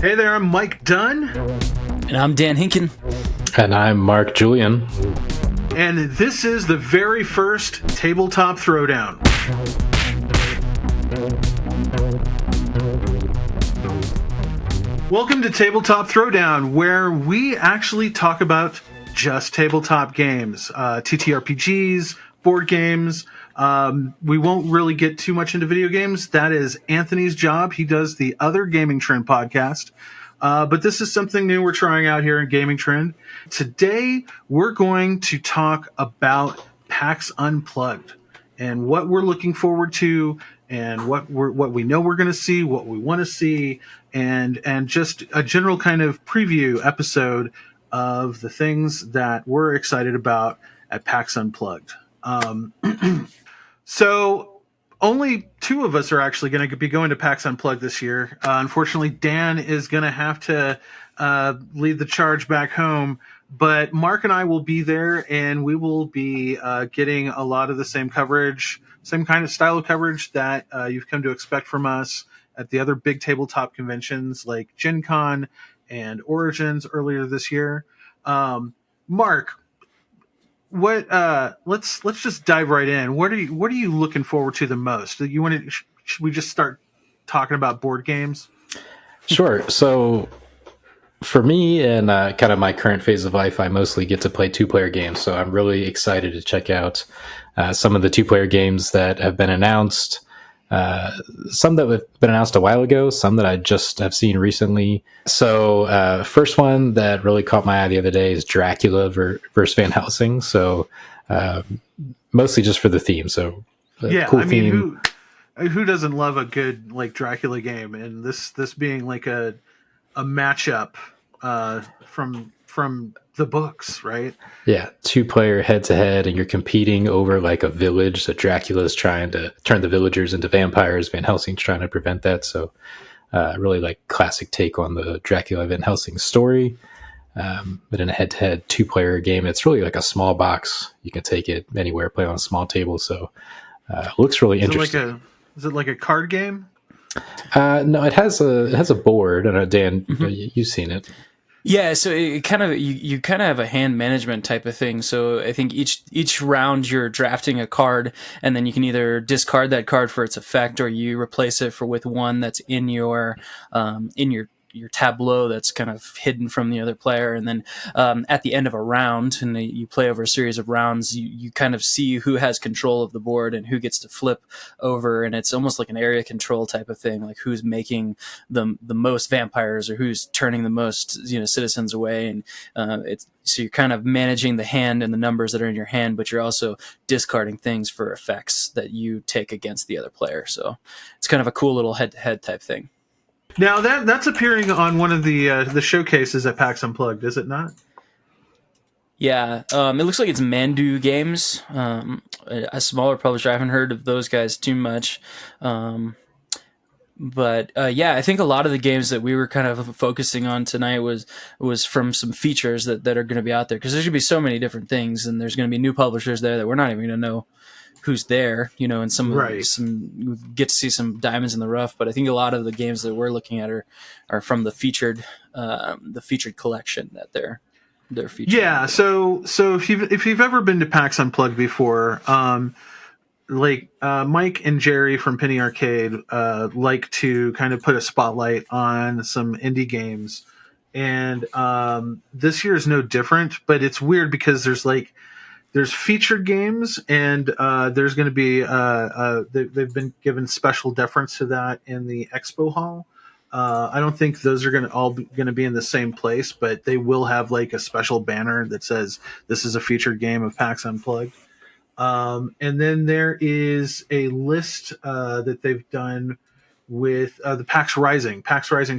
Hey there, I'm Mike Dunn. And I'm Dan Hinkin. And I'm Mark Julian. And this is the very first Tabletop Throwdown. Welcome to Tabletop Throwdown, where we actually talk about just tabletop games, TTRPGs, board games. We won't really get too much into video games. That is Anthony's job. He does the other GamingTrend podcast. But this is something new we're trying out here in GamingTrend. Today, we're going to talk about Pax Unplugged and what we're looking forward to and what we know we're going to see, what we want to see, and just a general kind of preview episode of the things that we're excited about at Pax Unplugged. So only two of us are actually going to be going to PAX Unplugged this year. Unfortunately, Dan is going to have to lead the charge back home, but Mark and I will be there, and we will be getting a lot of the same coverage, same kind of style of coverage that you've come to expect from us at the other big tabletop conventions like Gen Con and Origins earlier this year. Mark, what? Let's just dive right in. What are you looking forward to the most? You want to? Should we just start talking about board games? Sure. So for me and kind of my current phase of life, I mostly get to play two-player games. So I'm really excited to check out some of the two-player games that have been announced. Some that have been announced a while ago, some that I just have seen recently. So first one that really caught my eye the other day is Dracula versus Van Helsing. So mostly just for the theme. So yeah, cool I mean, theme. Who doesn't love a good like Dracula game? And this being like a matchup from the books, right? Yeah, two-player head-to-head, and you're competing over like a village. So Dracula's trying to turn the villagers into vampires. Van Helsing's trying to prevent that. So really like classic take on the Dracula Van Helsing story. But in a head-to-head two-player game, it's really like a small box. You can take it anywhere, play on a small table. So it looks really interesting. Is it like a card game? No, it has a board. I know, Dan, you've seen it. Yeah, so it kind of you kind of have a hand management type of thing. So I think each round you're drafting a card, and then you can either discard that card for its effect, or you replace it with one that's in your tableau that's kind of hidden from the other player. And then at the end of a round, and you play over a series of rounds, you kind of see who has control of the board and who gets to flip over. And it's almost like an area control type of thing, like who's making the most vampires or who's turning the most citizens away. And so you're kind of managing the hand and the numbers that are in your hand, but you're also discarding things for effects that you take against the other player. So it's kind of a cool little head-to-head type thing. Now that's appearing on one of the showcases at PAX Unplugged, is it not? Yeah, it looks like it's Mandu Games, a smaller publisher. I haven't heard of those guys too much, but I think a lot of the games that we were kind of focusing on tonight was from some features that are going to be out there, because there's going to be so many different things, and there's going to be new publishers there that we're not even going to know who's there, and some we get to see some diamonds in the rough. But I think a lot of the games that we're looking at are from the featured collection that they're featuring. Yeah, so if you've ever been to PAX Unplugged before, Mike and Jerry from Penny Arcade like to kind of put a spotlight on some indie games, and this year is no different. But it's weird because there's featured games, and there's going to be they've been given special deference to that in the expo hall. I don't think those are going to be in the same place, but they will have like a special banner that says this is a featured game of PAX Unplugged. And then there is a list that they've done with the PAX Rising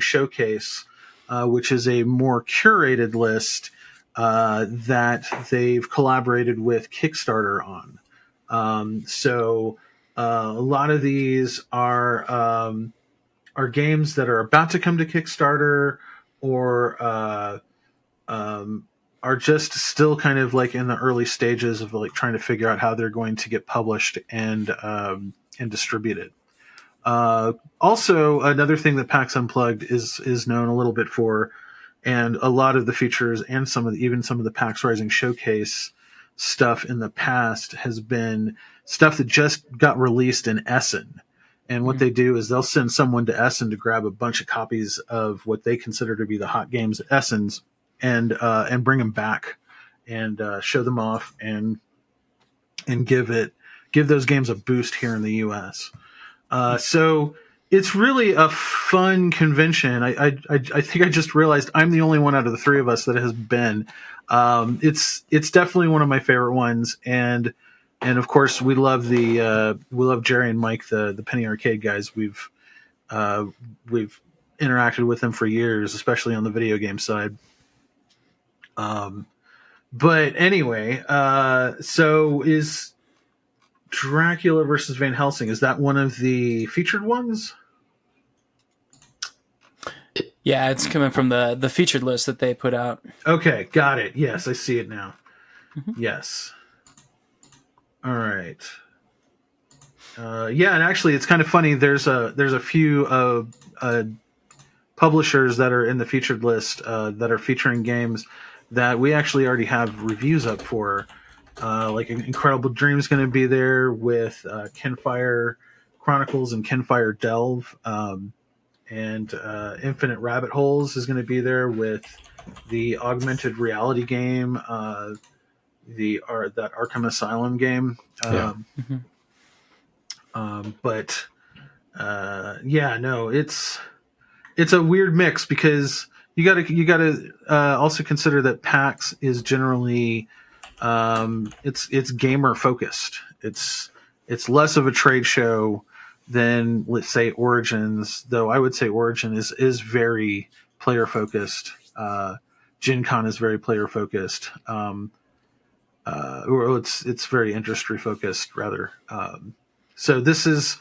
Showcase, which is a more curated list that they've collaborated with Kickstarter on. So a lot of these are games that are about to come to Kickstarter, or are just still kind of like in the early stages of like trying to figure out how they're going to get published and distributed. Also, another thing that PAX Unplugged is known a little bit for, and a lot of the features and even some of the PAX Rising showcase stuff in the past has been stuff that just got released in Essen. And what they do is they'll send someone to Essen to grab a bunch of copies of what they consider to be the hot games at Essen's and bring them back and show them off and give those games a boost here in the U.S. So it's really a fun convention. I think I just realized I'm the only one out of the three of us that has been. It's definitely one of my favorite ones, and of course we love Jerry and Mike, the Penny Arcade guys. We've interacted with them for years, especially on the video game side. But anyway, so is Dracula versus Van Helsing, is that one of the featured ones? Yeah, it's coming from the featured list that they put out. Okay, got it. Yes, I see it now. Yes. All right. Yeah, and actually, it's kind of funny. There's a few publishers that are in the featured list that are featuring games that we actually already have reviews up for. Like Incredible Dream's going to be there with Kenfire Chronicles and Kenfire Delve, and Infinite Rabbit Holes is going to be there with the augmented reality game, that Arkham Asylum game. But yeah, no, it's a weird mix because you gotta also consider that PAX is generally it's gamer focused. It's less of a trade show than, let's say, Origins, though I would say Origin is very player focused. Gen Con is very player focused. Or it's very industry focused rather. So this is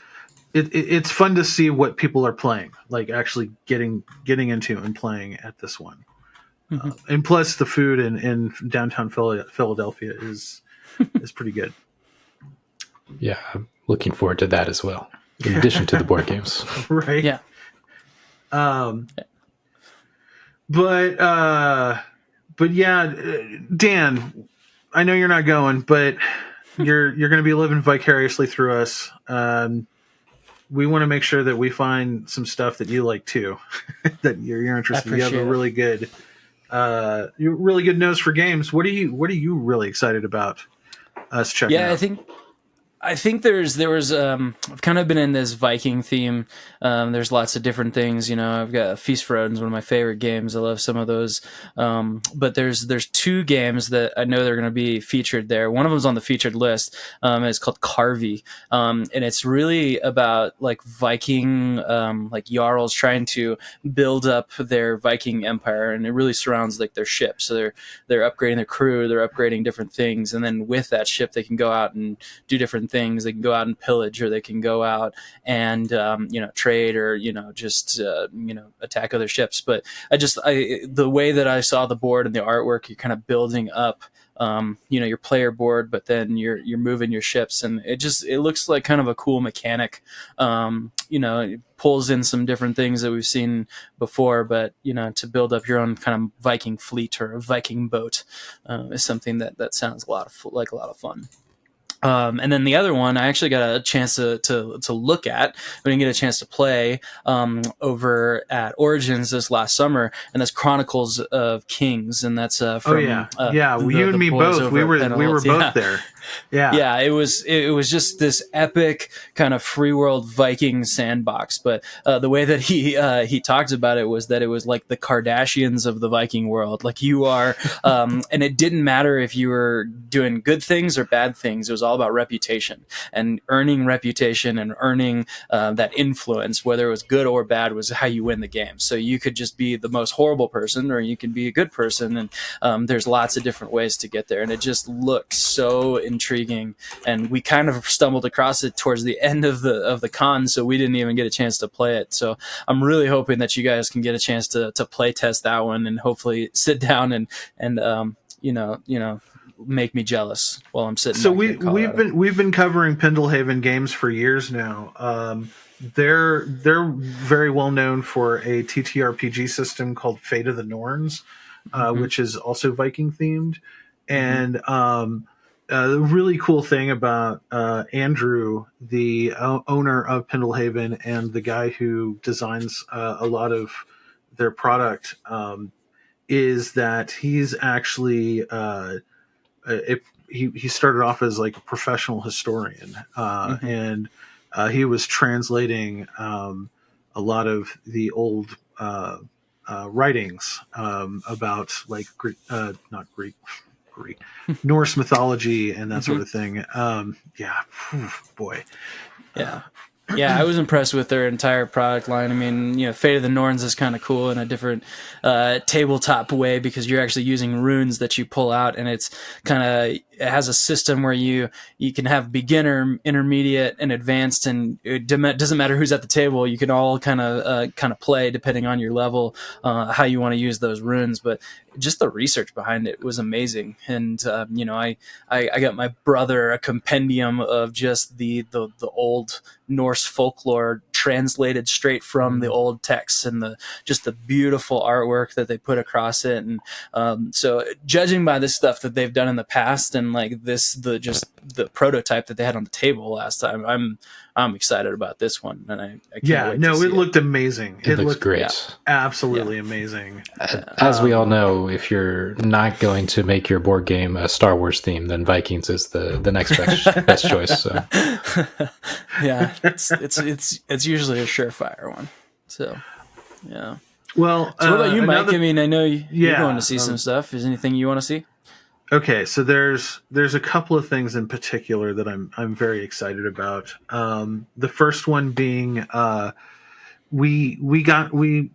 it's fun to see what people are playing, like actually getting into and playing at this one. And plus the food in downtown Philadelphia is pretty good. Yeah, I'm looking forward to that as well, in addition to the board games. Right. Yeah. But yeah, Dan, I know you're not going, but you're going to be living vicariously through us. We want to make sure that we find some stuff that you like too, that you're interested in. You have a really good nose for games. What are you really excited about us checking out? I think there was I've kind of been in this Viking theme. There's lots of different things, I've got Feast for Odin's one of my favorite games. I love some of those. But there's two games that I know they're going to be featured there. One of them's on the featured list. And it's called Carvey. And it's really about like Viking, like Jarls trying to build up their Viking empire, and it really surrounds like their ships. So they're upgrading their crew, they're upgrading different things, and then with that ship they can go out and do different things. They can go out and pillage, or they can go out and trade, or just attack other ships. But the way that I saw the board and the artwork, you're kind of building up your player board, but then you're moving your ships, and it looks like kind of a cool mechanic. It pulls in some different things that we've seen before, but to build up your own kind of Viking fleet or a Viking boat is something that sounds like a lot of fun. And then the other one, I actually got a chance to look at. I didn't get a chance to play over at Origins this last summer, and that's Chronicles of Kings, and that's from you and me both. We were both there. Yeah, it was just this epic kind of free world Viking sandbox. But the way that he talked about it was that it was like the Kardashians of the Viking world. Like you are, and it didn't matter if you were doing good things or bad things. It was all about reputation, and earning reputation and earning that influence, whether it was good or bad, was how you win the game. So you could just be the most horrible person, or you can be a good person, and there's lots of different ways to get there. And it just looks so intriguing, and we kind of stumbled across it towards the end of the con, so we didn't even get a chance to play it. So I'm really hoping that you guys can get a chance to play test that one, and hopefully sit down and make me jealous while I'm sitting. So we've been covering Pendlehaven games for years now. they're very well known for a TTRPG system called Fate of the Norns, which is also Viking themed. And the really cool thing about Andrew, the owner of Pendlehaven and the guy who designs a lot of their product, is that he's actually he started off as like a professional historian, and he was translating a lot of the old writings about like not Greek, Norse mythology and that sort of thing. Yeah, boy. Yeah. Yeah, I was impressed with their entire product line. I mean, Fate of the Norns is kind of cool in a different tabletop way because you're actually using runes that you pull out, and it has a system where you can have beginner, intermediate, and advanced, and it doesn't matter who's at the table. You can all kind of play depending on your level, how you want to use those runes. But just the research behind it was amazing, and I got my brother a compendium of just the old Norse folklore translated straight from the old texts, and the beautiful artwork that they put across it. And so judging by the stuff that they've done in the past and like the prototype that they had on the table last time, I'm excited about this one, and I can't wait to see it looked amazing. It looks looked great. Absolutely amazing. As we all know, if you're not going to make your board game a Star Wars theme, then Vikings is the next best choice. So. Yeah, it's usually a surefire one. So, yeah. Well, so what about you, Mike? I mean, I know you're going to see some stuff. Is anything you want to see? Okay, so there's a couple of things in particular that I'm very excited about. The first one being we got one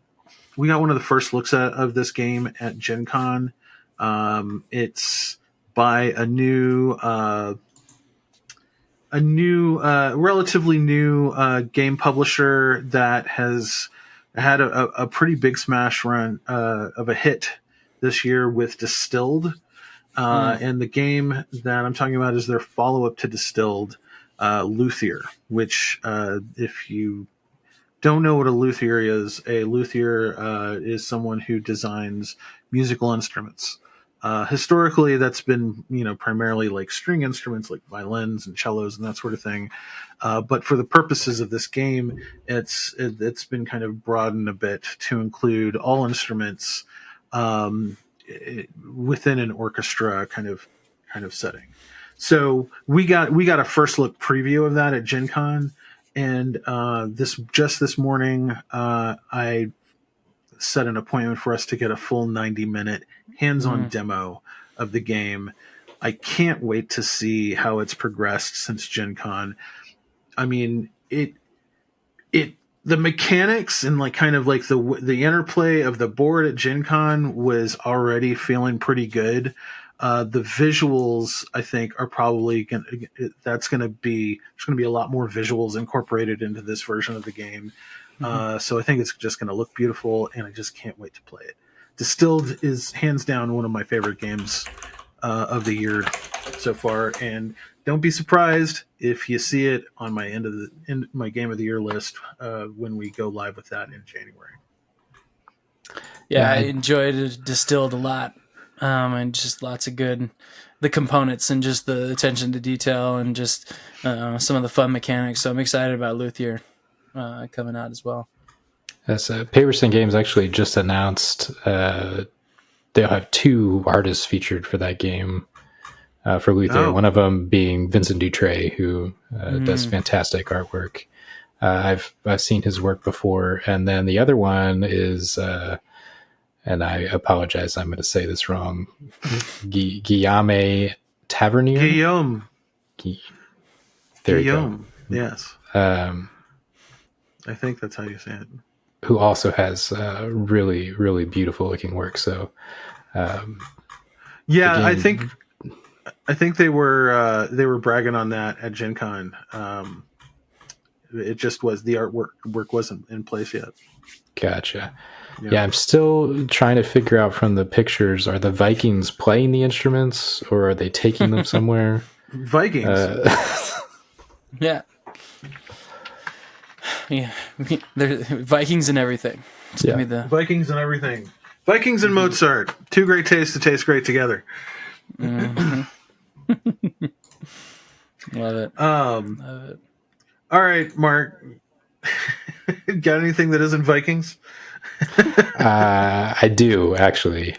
of the first looks of this game at Gen Con. It's by a new relatively new game publisher that has had a pretty big smash run of a hit this year with Distilled. And the game that I'm talking about is their follow-up to Distilled, Luthier, which, if you don't know what a luthier is is someone who designs musical instruments. Historically, that's been, primarily like string instruments like violins and cellos and that sort of thing. But for the purposes of this game, it's been kind of broadened a bit to include all instruments, within an orchestra kind of setting. So we got a first look preview of that at Gen Con, and this morning I set an appointment for us to get a full 90-minute hands-on demo of the game. I can't wait to see how it's progressed since Gen Con. I mean, the mechanics and like kind of like the interplay of the board at Gen Con was already feeling pretty good. The visuals, I think, are probably there's going to be a lot more visuals incorporated into this version of the game. So I think it's just going to look beautiful, and I just can't wait to play it. Distilled is hands down one of my favorite games of the year so far, and don't be surprised if you see it on my my game of the year list when we go live with that in January. Yeah, I enjoyed Distilled a lot, and just lots of the components and just the attention to detail and just some of the fun mechanics. So I'm excited about Luthier coming out as well. Yes, Paverson Games actually just announced they'll have 2 artists featured for that game. For Luthier, one of them being Vincent Dutray, who does fantastic artwork. I've seen his work before, and then the other one is, and I apologize, I'm going to say this wrong, Guillaume Tavernier. Guillaume. There you go. Yes. I think that's how you say it. Who also has really, really beautiful looking work. So, yeah, I think they were bragging on that at Gen Con. It just was the artwork wasn't in place yet. Gotcha. Yeah, I'm still trying to figure out from the pictures, are the Vikings playing the instruments or are they taking them somewhere? Vikings. Yeah. yeah. Vikings and everything. Just give me the Vikings and everything. Vikings and Mozart. Two great tastes that taste great together. love it. Love it. All right, Mark. Got anything that isn't Vikings? I do actually.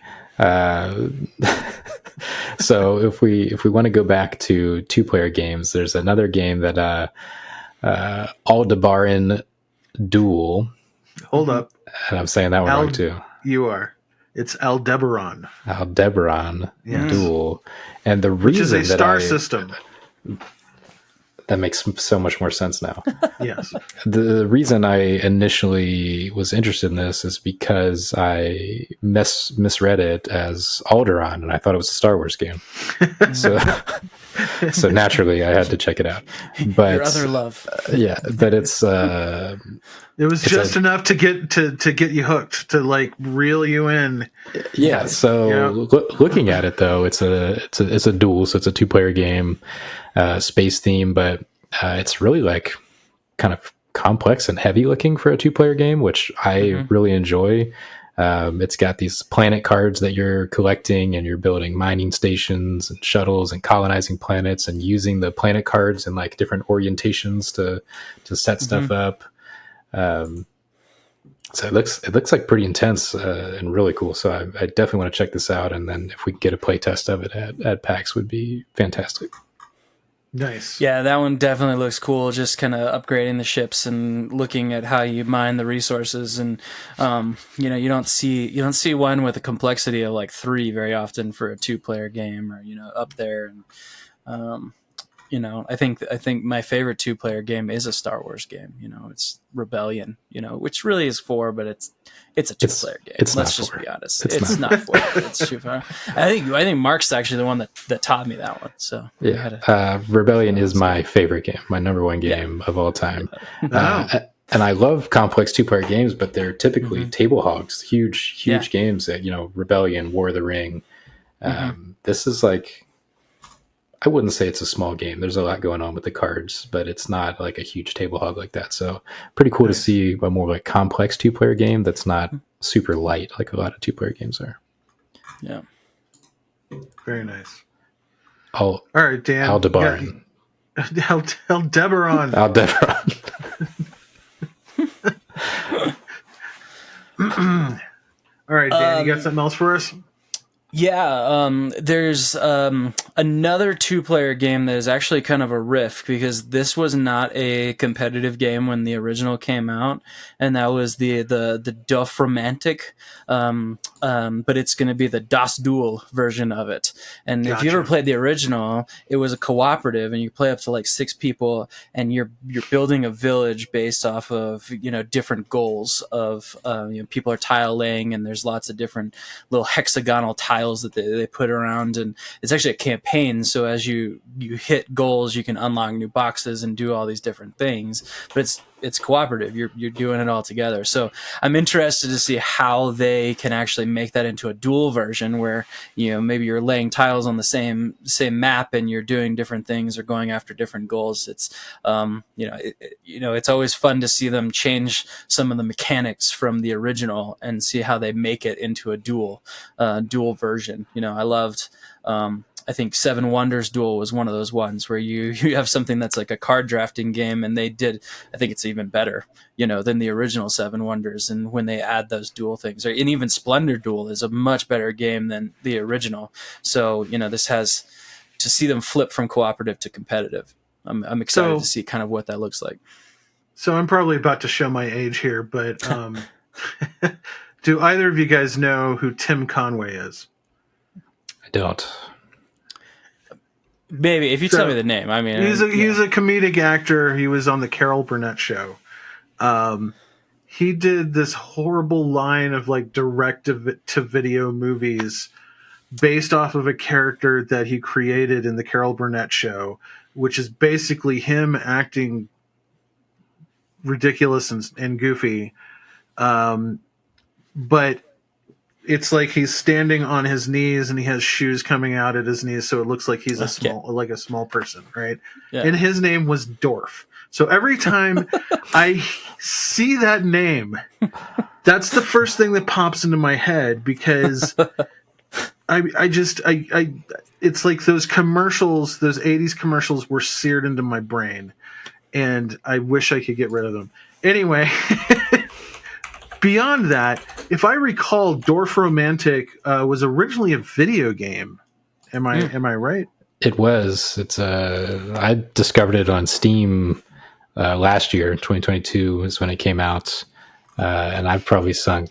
So if we want to go back to 2-player games, there's another game that Aldebaran Duel. Hold up. And I'm saying that one wrong too. You are. It's Aldebaran. Aldebaran Duel. And the Which is reason a star system. That makes so much more sense now. Yes. The reason I initially was interested in this is because I misread it as Alderaan, and I thought it was a Star Wars game. So naturally, I had to check it out. But Your other love. yeah, but it's it was just enough to get you hooked, to like reel you in. Yeah. So looking at it though, it's a duel, so it's a 2-player game, space theme, but it's really like kind of complex and heavy looking for a 2-player game, which I really enjoy. It's got these planet cards that you're collecting, and you're building mining stations and shuttles and colonizing planets and using the planet cards in like different orientations to set stuff up. So it looks like pretty intense and really cool. So I definitely want to check this out. And then if we could get a play test of it at PAX would be fantastic. Nice. Yeah, that one definitely looks cool. Just kind of upgrading the ships and looking at how you mine the resources, and you don't see one with a complexity of like 3 very often for a 2-player game, or up there. And I think my favorite 2-player game is a Star Wars game. It's Rebellion. Which really is 4, but it's a 2-player game. Let's just be honest. It's not 4. It's too far. I think Mark's actually the one that taught me that one. So yeah, Rebellion is my favorite game, my number 1 game of all time. And I love complex 2-player games, but they're typically table hogs, huge games. That Rebellion, War of the Ring. This is like, I wouldn't say it's a small game. There's a lot going on with the cards, but it's not like a huge table hog like that. So pretty cool to see a more like complex 2-player game that's not super light like a lot of 2-player games are. Yeah. Very nice. All right, Dan. Aldebaran. Aldebaran. All right, Dan, you got something else for us? Yeah, there's another 2-player game that is actually kind of a riff, because this was not a competitive game when the original came out, and that was the Duff Romantic, but it's going to be the Das Duel version of it. And if you ever played the original, it was a cooperative, and you play up to like 6 people, and you're building a village based off of different goals of people are tile laying, and there's lots of different little hexagonal tiles that they put around, and it's actually a campaign. So as you hit goals, you can unlock new boxes and do all these different things, but it's cooperative. You're doing it all together. So I'm interested to see how they can actually make that into a dual version where maybe you're laying tiles on the same map and you're doing different things or going after different goals. It's it's always fun to see them change some of the mechanics from the original and see how they make it into a dual version. I loved I think Seven Wonders Duel was one of those ones where you have something that's like a card drafting game, and they did, I think it's even better, than the original Seven Wonders. And when they add those duel things, and even Splendor Duel is a much better game than the original. So, this has to see them flip from cooperative to competitive. I'm excited to see kind of what that looks like. So I'm probably about to show my age here, but do either of you guys know who Tim Conway is? I don't. Maybe if you tell me the name. I mean, he's a comedic actor. He was on the Carol Burnett show. He did this horrible line of like direct to video movies based off of a character that he created in the Carol Burnett show, which is basically him acting ridiculous and goofy. But it's like he's standing on his knees and he has shoes coming out at his knees, so it looks like he's a small person, right? Yeah. And his name was Dorf. So every time I see that name, that's the first thing that pops into my head, because it's like those commercials, those 80s commercials were seared into my brain, and I wish I could get rid of them. Anyway, beyond that, if I recall, Dorf Romantic was originally a video game. Am I right? It was. It's I discovered it on Steam last year. 2022 is when it came out, and I've probably sunk,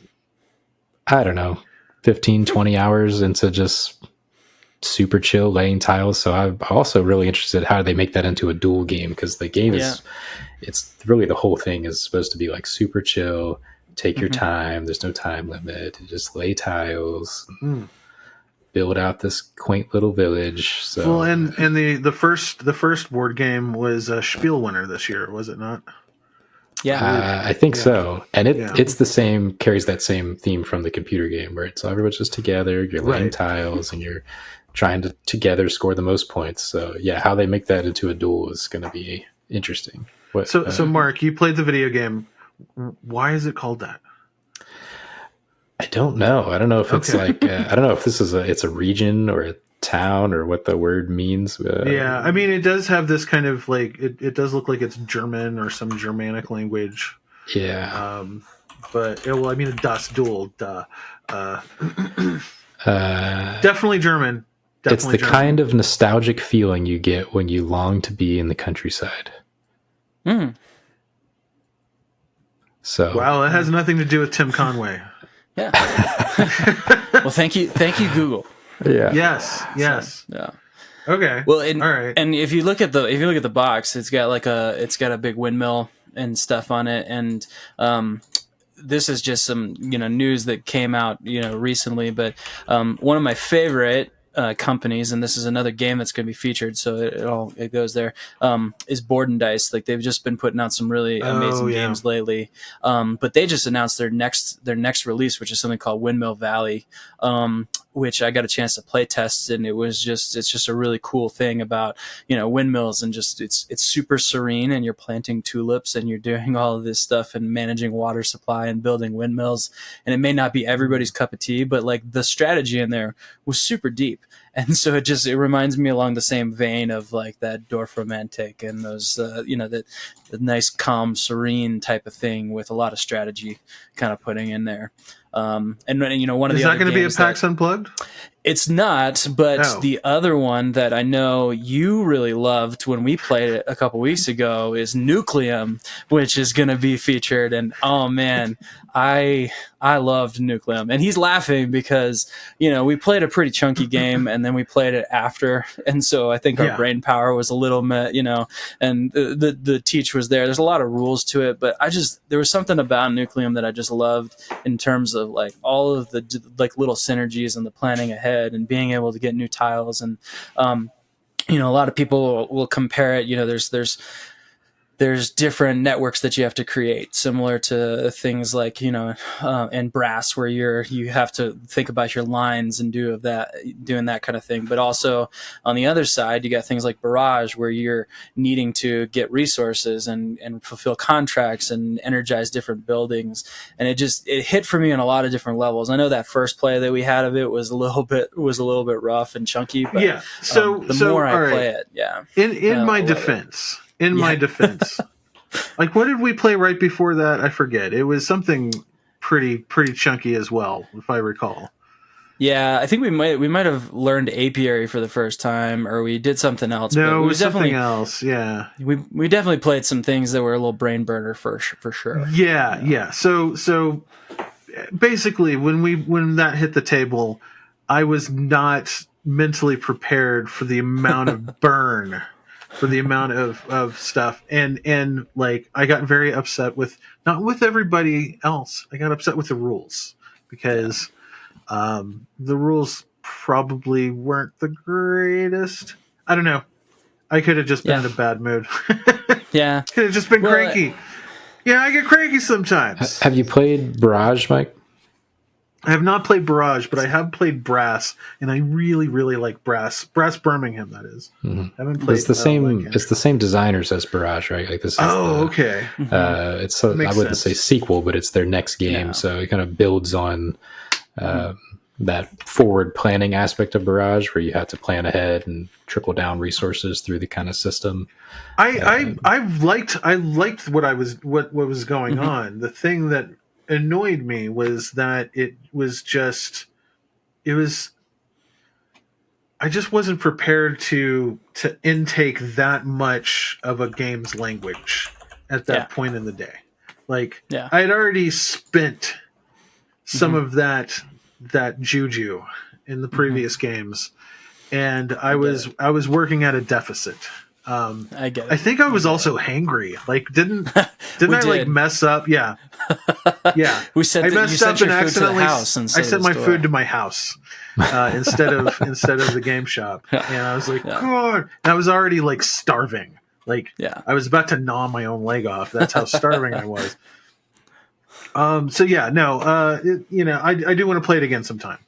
I don't know, 15, 20 hours into just super chill laying tiles. So I'm also really interested in how they make that into a dual game, because the game is, it's really, the whole thing is supposed to be like super chill, take your time, there's no time limit, you just lay tiles, build out this quaint little village. So well, and the first board game was a Spiel winner this year, was it not? Yeah, I think so. And it's the same, carries that same theme from the computer game, where it's everyone's just together, you're laying tiles, and you're trying to together score the most points. So yeah, how they make that into a duel is going to be interesting. So Mark, you played the video game. Why is it called that? I don't know. I don't know if it's like I don't know if this is it's a region or a town or what the word means. Yeah, I mean, it does have this kind of like it does look like it's German or some Germanic language. Yeah. But I mean, Das Duel, definitely German. It's the kind of nostalgic feeling you get when you long to be in the countryside. So wow, that has nothing to do with Tim Conway. Yeah. Well, thank you, Google. Yeah. Yes. So, yeah. Okay. Well, all right. And if you look at the box, it's got a big windmill and stuff on it, and this is just some news that came out recently. But one of my favorite companies, and this is another game that's going to be featured, so it goes there, is Board and Dice. Like, they've just been putting out some really amazing games lately, but they just announced their next release, which is something called Windmill Valley, which I got a chance to play test, and it's just a really cool thing about windmills, and just it's super serene, and you're planting tulips, and you're doing all of this stuff and managing water supply and building windmills, and it may not be everybody's cup of tea, but like the strategy in there was super deep. And so it reminds me along the same vein of like that Dorf Romantic and those, the nice, calm, serene type of thing with a lot of strategy kind of putting in there. And one of the is that going to be a PAX Unplugged? It's not, but the other one that I know you really loved when we played it a couple weeks ago is Nucleum, which is going to be featured. And oh man, I loved Nucleum. And he's laughing because we played a pretty chunky game, and then we played it after, and so I think our brain power was a little and the teach was there. There's a lot of rules to it, but there was something about Nucleum that I just loved in terms of like all of the like little synergies and the planning ahead and being able to get new tiles. And a lot of people will compare it, there's different networks that you have to create, similar to things like in Brass, where you have to think about your lines and doing that kind of thing. But also on the other side, you got things like Barrage, where you're needing to get resources and fulfill contracts and energize different buildings. And it hit for me on a lot of different levels. I know that first play that we had of it was a little bit rough and chunky, but the more I play it, in my defense. In my defense, like, what did we play right before that? I forget. It was something pretty chunky as well, if I recall. Yeah, I think we might have learned Apiary for the first time, or we did something else. No, it was something else. Yeah, we definitely played some things that were a little brain burner for sure. Yeah. So basically, when that hit the table, I was not mentally prepared for the amount of burn. For the amount of stuff, and like, I got very upset not with everybody else. I got upset with the rules, because the rules probably weren't the greatest. I don't know. I could have just been in a bad mood. Yeah, could have just been cranky. I get cranky sometimes. Have you played Barrage, Mike? I have not played Barrage, but I have played Brass, and I really, really like Brass. Brass Birmingham, that is. Mm-hmm. Haven't played. It's the same. It's the same designers as Barrage, right? Like this is. Okay. It's I wouldn't say sequel, but it's their next game, Yeah. so it kind of builds on that forward planning aspect of Barrage, where you have to plan ahead and trickle down resources through the kind of system. I liked what was going on. The thing that annoyed me was that I just wasn't prepared to intake that much of a game's language at that point in the day. Like I had already spent some of that juju in the previous games, and I was working at a deficit. I get it. I think I was also hangry. Like, didn't I like mess up? Yeah, yeah. I messed up and accidentally I sent my store. food to my house instead of the game shop, and I was like, God! And I was already like starving. Like, I was about to gnaw my own leg off. That's how starving I was. So yeah, no. I do want to play it again sometime.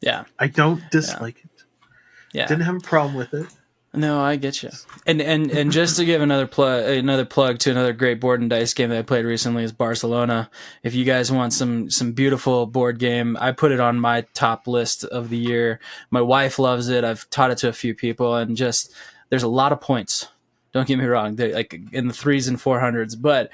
Yeah, I don't dislike it. Yeah, didn't have a problem with it. No, I get you. And just to give another plug to another great board and dice game that I played recently is Barcelona. If you guys want some beautiful board game, I put it on my top list of the year. My wife loves it. I've taught it to a few people, and just there's a lot of points. Don't get me wrong, they're like in the 300s and 400s, but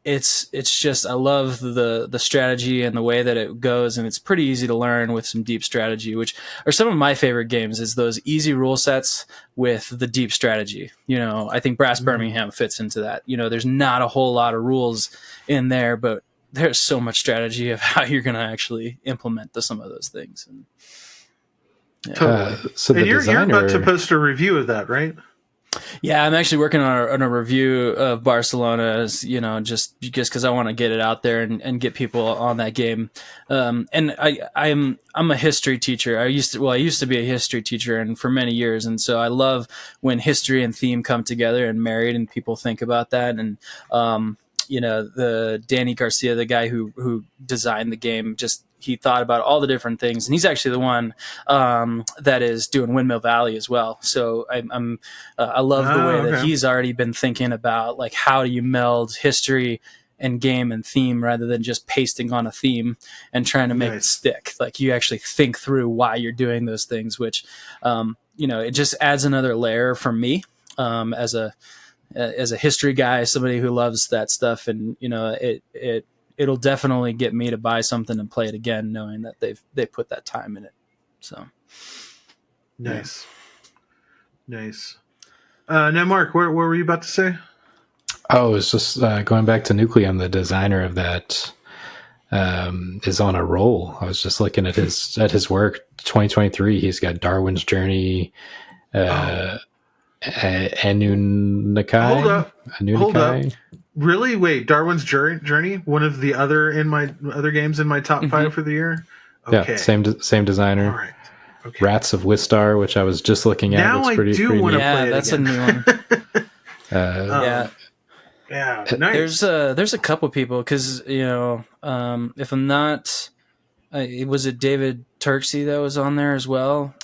it's just I love the strategy and the way that it goes, and it's pretty easy to learn with some deep strategy, which are some of my favorite games. Is those easy rule sets with the deep strategy. I think Brass Birmingham fits into that. There's not a whole lot of rules in there, but there's so much strategy of how you're going to actually implement some of those things. And, totally. So you're about to post a review of that, right? Yeah, I'm actually working on a review of Barcelona, just because I want to get it out there and get people on that game. And I'm a history teacher. I used to be a history teacher, and for many years. And so I love when history and theme come together and married, and people think about that. And the Danny Garcia, the guy who designed the game, he thought about all the different things, and he's actually the one that is doing Windmill Valley as well. So I love the way that he's already been thinking about, like, how do you meld history and game and theme rather than just pasting on a theme and trying to make it stick. Like, you actually think through why you're doing those things, which it just adds another layer for me as a history guy, somebody who loves that stuff, and it'll definitely get me to buy something and play it again, knowing that they put that time in it. So nice. Now, Mark, what were you about to say? Oh, it's just going back to Nucleum. The designer of that is on a roll. I was just looking at his work. 2023. He's got Darwin's Journey. Anunnaki. Hold up. Really? Wait, Darwin's Journey? One of the other games in my top 5 for the year? Okay. Yeah, same designer. All right. Okay. Rats of Wistar, which I was just looking at. Now looks I do want to play it that's again. a new one. Yeah, nice. There's a couple people, because if I'm not, was it David Turksey that was on there as well?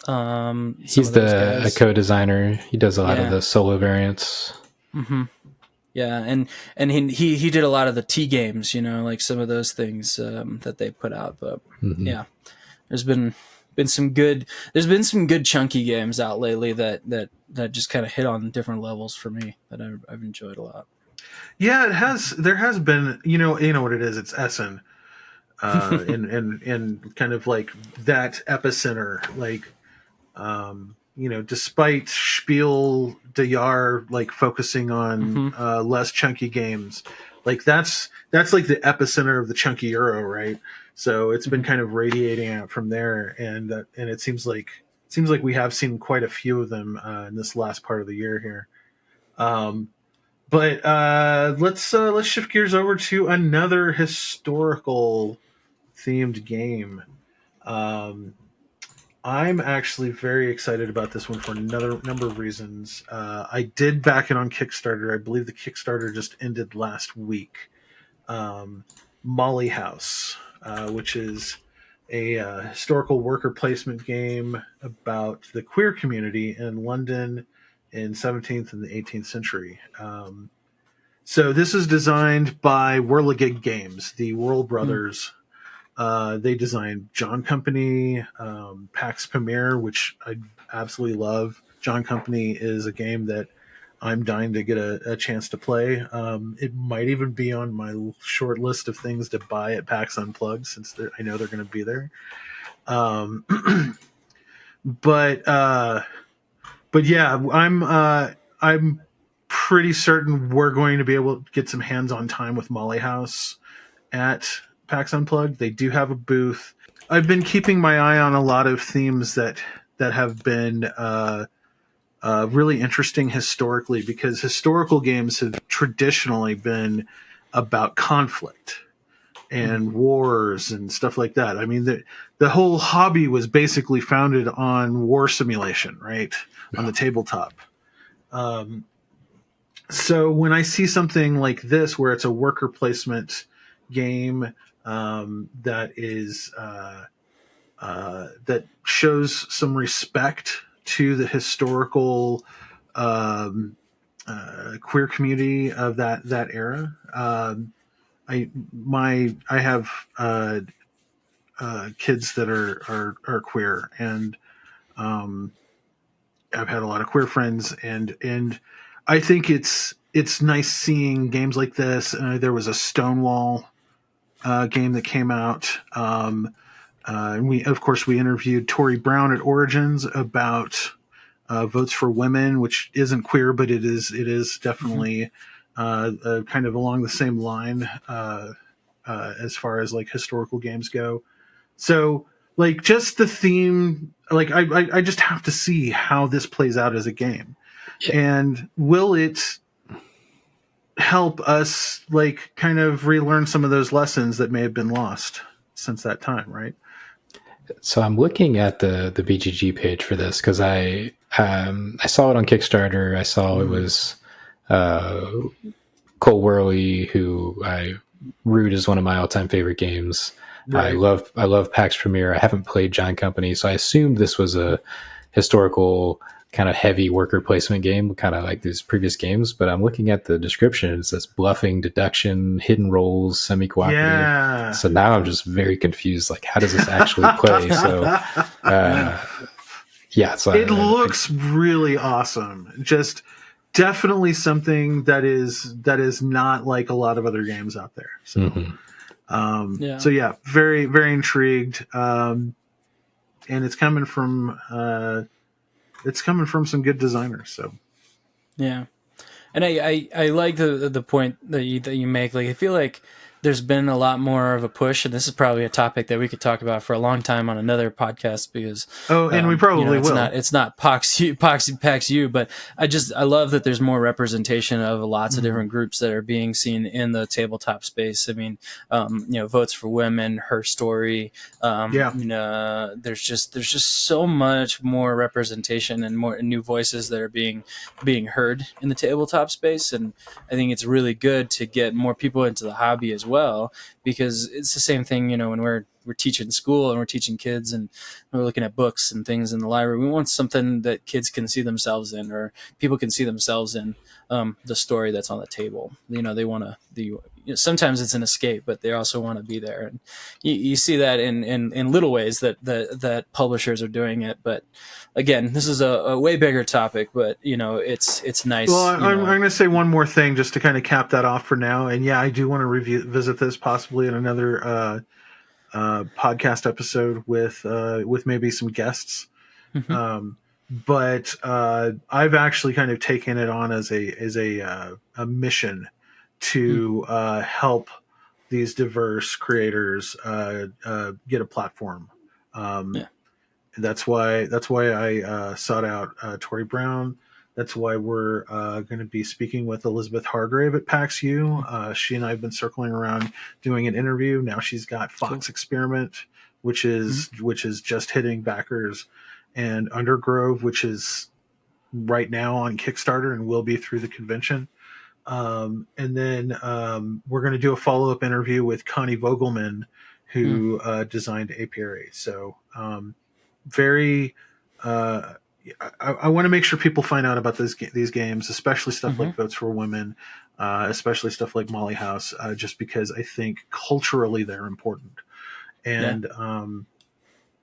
He's a co-designer. He does a lot of the solo variants. Mm-hmm. Yeah, and he did a lot of the T games, like some of those things that they put out. But yeah, there's been some good chunky games out lately that just kind of hit on different levels for me that I've enjoyed a lot. Yeah, there has been, you know what it is. It's Essen, and kind of like that epicenter, like, despite Spiel de Jahr, like focusing on less chunky games, like that's like the epicenter of the chunky Euro, right? So it's been kind of radiating out from there, and it seems like we have seen quite a few of them in this last part of the year here. But let's shift gears over to another historical themed game. I'm actually very excited about this one for another number of reasons. I did back it on Kickstarter. I believe the Kickstarter just ended last week. Molly House, which is historical worker placement game about the queer community in London in 17th and the 18th century. So this is designed by Whirligig Games, the Whirl brothers. They designed John Company, Pax Pamir, which I absolutely love. John Company is a game that I'm dying to get a chance to play. It might even be on my short list of things to buy at Pax Unplugged, since I know they're going to be there. Um, but yeah, I'm pretty certain we're going to be able to get some hands-on time with Molly House at PAX Unplugged. They do have a booth. I've been keeping my eye on a lot of themes that have been really interesting historically, because historical games have traditionally been about conflict and wars and stuff like that. I mean, the whole hobby was basically founded on war simulation, right? On the tabletop. So when I see something like this, where it's a worker placement game that is that shows some respect to the historical queer community of that era. I have kids that are queer, and I've had a lot of queer friends, and I think it's nice seeing games like this. There was a Stonewall game that came out. And we interviewed Tori Brown at Origins about Votes for Women, which isn't queer, but it is definitely kind of along the same line as far as like historical games go. So like just the theme, like I just have to see how this plays out as a game, and will it help us like kind of relearn some of those lessons that may have been lost since that time, right? So I'm looking at the BGG page for this because I saw it on Kickstarter. I saw it was Cole Worley, who I root as one of my all-time favorite games. Right. I love Pax Premier. I haven't played John Company, so I assumed this was a historical kind of heavy worker placement game, kind of like these previous games. But I'm looking at the description. It says bluffing, deduction, hidden rolls, semi-cooperative. Yeah. So now I'm just very confused. Like, how does this actually play? So, yeah. So it looks really awesome. Just definitely something that is not like a lot of other games out there. So, so yeah, very, very intrigued. And it's coming from some good designers. So, yeah. And I like the point that you make. Like, I feel like there's been a lot more of a push, and this is probably a topic that we could talk about for a long time on another podcast, because and we probably will. It's not Pax U, but I love that there's more representation of lots of different groups that are being seen in the tabletop space. I mean, Votes for Women, Her Story. There's just so much more representation and more new voices that are being heard in the tabletop space, and I think it's really good to get more people into the hobby as well, because it's the same thing, when we're teaching school and we're teaching kids and we're looking at books and things in the library. We want something that kids can see themselves in, or people can see themselves in, the story that's on the table. They want to, sometimes it's an escape, but they also want to be there. And you see that in little ways that publishers are doing it. But again, this is a way bigger topic, but it's nice. Well, I'm going to say one more thing just to kind of cap that off for now. And yeah, I do want to visit this possibly in another podcast episode with maybe some guests. But I've actually kind of taken it on as a mission to help these diverse creators get a platform. That's why I sought out Tori Brown. That's why we're going to be speaking with Elizabeth Hargrave at PAX U. She and I have been circling around doing an interview. Now she's got Fox Experiment, which is just hitting backers, and Undergrove, which is right now on Kickstarter and will be through the convention. And then we're going to do a follow-up interview with Connie Vogelman who designed Apiary. So very. I want to make sure people find out about these games, especially stuff like Votes for Women, especially stuff like Molly House, just because I think culturally they're important. And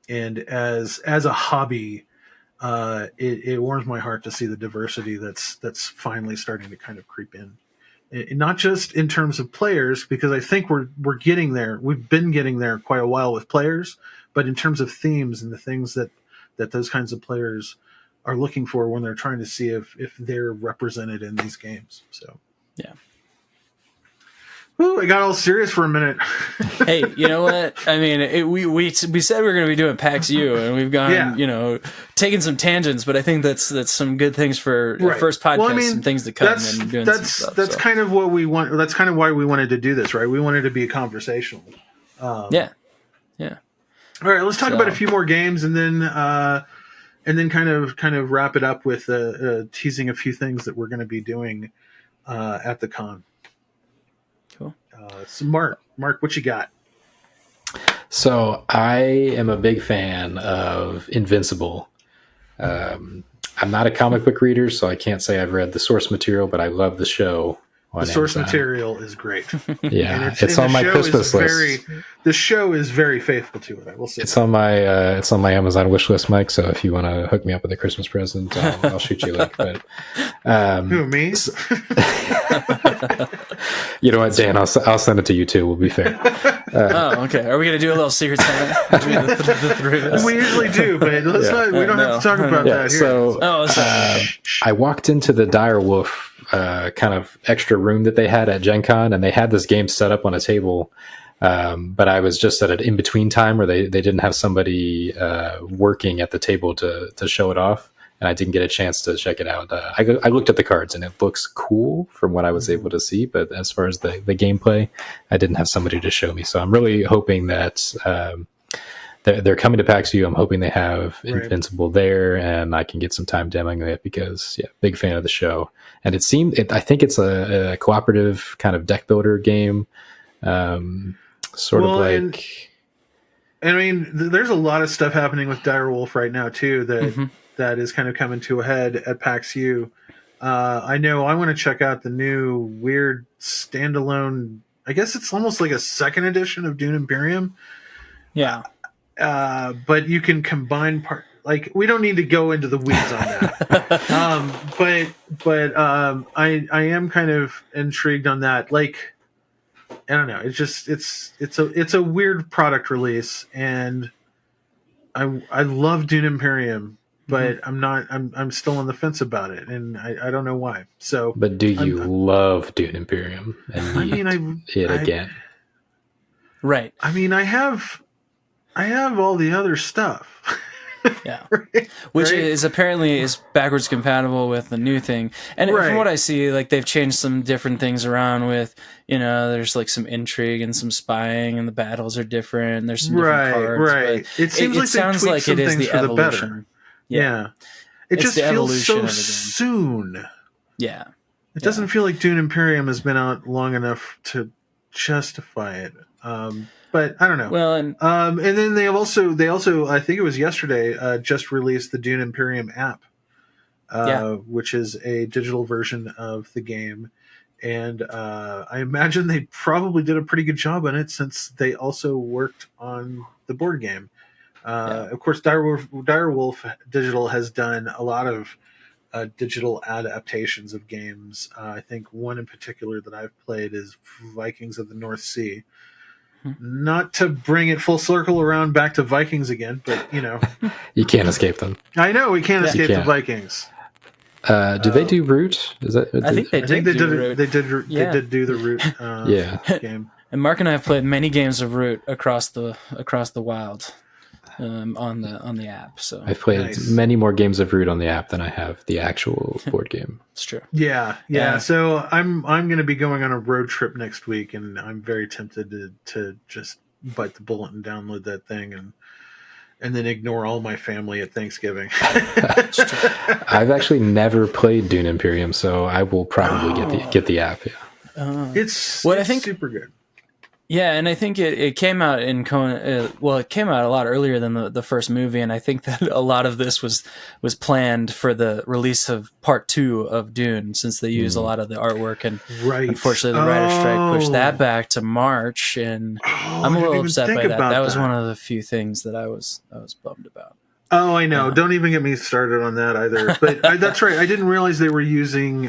and as a hobby, it warms my heart to see the diversity that's finally starting to kind of creep in. Not just in terms of players, because I think we're getting there. We've been getting there quite a while with players, but in terms of themes and the things that those kinds of players are looking for when they're trying to see if they're represented in these games. So yeah. Ooh, I got all serious for a minute. Hey, you know what? I mean, we said we were going to be doing PAX U, and we've gone, taking some tangents. But I think that's some good things for the first podcast. Well, I mean, some things to come and doing some stuff. That's kind of what we want. That's kind of why we wanted to do this, right? We wanted to be conversational. Yeah. All right, let's talk about a few more games, and then kind of wrap it up with teasing a few things that we're going to be doing at the con. Cool. So Mark, what you got? So I am a big fan of Invincible. I'm not a comic book reader, so I can't say I've read the source material, but I love the show. The source material is great. Yeah, it's on my Christmas list. The show is very faithful to it. I will say it's on my Amazon wish list, Mike. So if you want to hook me up with a Christmas present, I'll shoot you a link. But who, me? You know what, Dan? I'll send it to you too. We'll be fair. Okay. Are we gonna do a little secret Santa between the three of us? We usually do, but let's not. We don't have to talk about that here. So I walked into the Dire Wolf kind of extra room that they had at Gen Con, and they had this game set up on a table, but I was just at an in-between time where they didn't have somebody working at the table to show it off, and I didn't get a chance to check it out. I looked at the cards, and it looks cool from what I was able to see, but as far as the gameplay, I didn't have somebody to show me. So I'm really hoping that they're coming to PAX U. I'm hoping they have Invincible there, and I can get some time demoing it because, big fan of the show. And I think it's a cooperative kind of deck builder game, sort of like. I mean, there's a lot of stuff happening with Dire Wolf right now too that is kind of coming to a head at PAX U. I know I want to check out the new weird standalone. I guess it's almost like a second edition of Dune Imperium. Yeah. But you can combine part. Like, we don't need to go into the weeds on that. But I am kind of intrigued on that. Like, I don't know. It's just it's a weird product release, and I love Dune Imperium, but I'm still on the fence about it, and I don't know why. So, but do you love Dune Imperium? And again. Right. I mean, I have all the other stuff. Yeah. Which is apparently is backwards compatible with the new thing. And from what I see, like, they've changed some different things around with, there's like some intrigue and some spying, and the battles are different. There's some different cards. Right. It seems like sounds like it is the evolution. Yeah. It just feels so soon. Yeah. It doesn't feel like Dune Imperium has been out long enough to justify it. But I don't know. Well, and then they also I think it was yesterday just released the Dune Imperium app, which is a digital version of the game, and I imagine they probably did a pretty good job on it since they also worked on the board game. Of course, Dire Wolf Digital has done a lot of digital adaptations of games. I think one in particular that I've played is Vikings of the North Sea. Not to bring it full circle around back to Vikings again, but you can't escape them. I know we can't escape the Vikings. Do they do Root? Is that? I think they did. They did do the Root game. And Mark and I have played many games of Root across the wild on the app. So I've played many more games of Root on the app than I have the actual board game. It's true. Yeah. So I'm going to be going on a road trip next week, and I'm very tempted to just bite the bullet and download that thing and then ignore all my family at Thanksgiving. I've actually never played Dune Imperium, so I will probably get the app. Yeah. It's super good. Yeah, and I think it came out it came out a lot earlier than the first movie, and I think that a lot of this was planned for the release of part 2 of Dune, since they use a lot of the artwork, and Right. unfortunately the writer's strike pushed that back to March, and I'm a little upset by that. That was one of the few things that I was bummed about. Oh, I know. Don't even get me started on that either. But that's right. I didn't realize they were using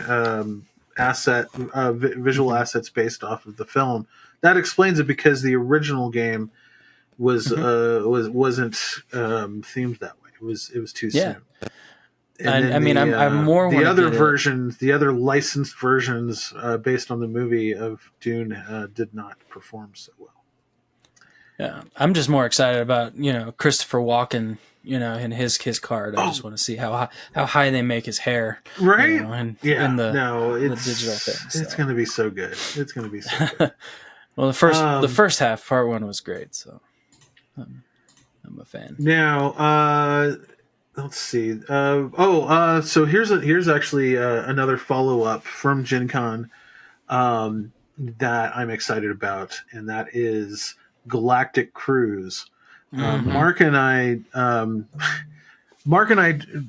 visual assets based off of the film. That explains it, because the original game wasn't themed that way. It was too soon. And I mean, I'm more the other versions, the other licensed versions based on the movie of Dune did not perform so well. Yeah, I'm just more excited about Christopher Walken, in his card. I just want to see how high they make his hair, right? In the digital thing. So. It's going to be so good. It's going to be so good. Well, the first half, part 1 was great, so I'm a fan. Now, let's see. So here's actually another follow up from Gen Con that I'm excited about, and that is Galactic Cruise. Mark and I